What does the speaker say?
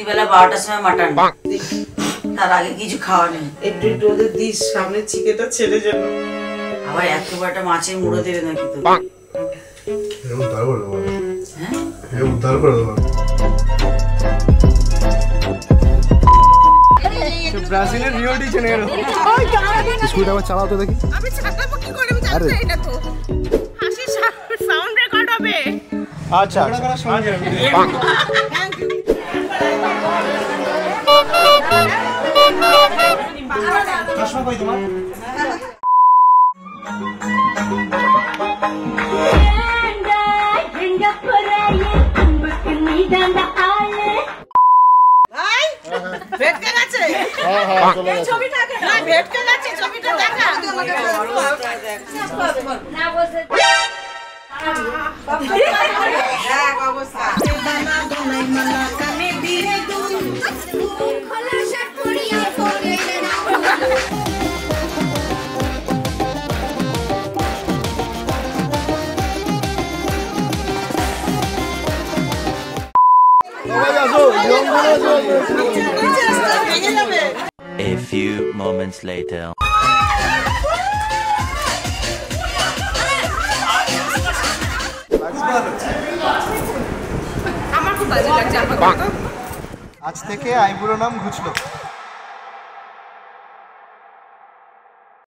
রাত্রিবেলা 12টার সময় মাটন, তার আগে কিছু খাওয়া নেই। একটু একটু ওদের দিস, সামনে চিকেটা ছেড়ে যেন। আবার এত বড় একটা মাছের মুড়ো দিলে নাকি তো? উদ্ধার করে দেবো। হ্যাঁ উদ্ধার করে দেবো। ব্রাজিলের রিও ডি জেনেরো। স্কুলটা আবার চালাও তো দেখি। আমি চালাবো কি করে? আমি জানি না এটা তো। হাসি সাউন্ড রেকর্ড হবে। আচ্ছা থ্যাংক ইউ। চশমা কই তোমার? ভেটকে গেছে। ছবিটা না ভেটকে গেছে, ছবিটা দেখা। না বলতে দেখ অবস্থা। দানা দোলাই মালা কানে বিরে দুল খোলা শার্ট পরিয়া পড়লে না। A few moments later. আমার খুব বাজে লাগছে। আজ থেকে আইবুড়ো নাম ঘুচলো।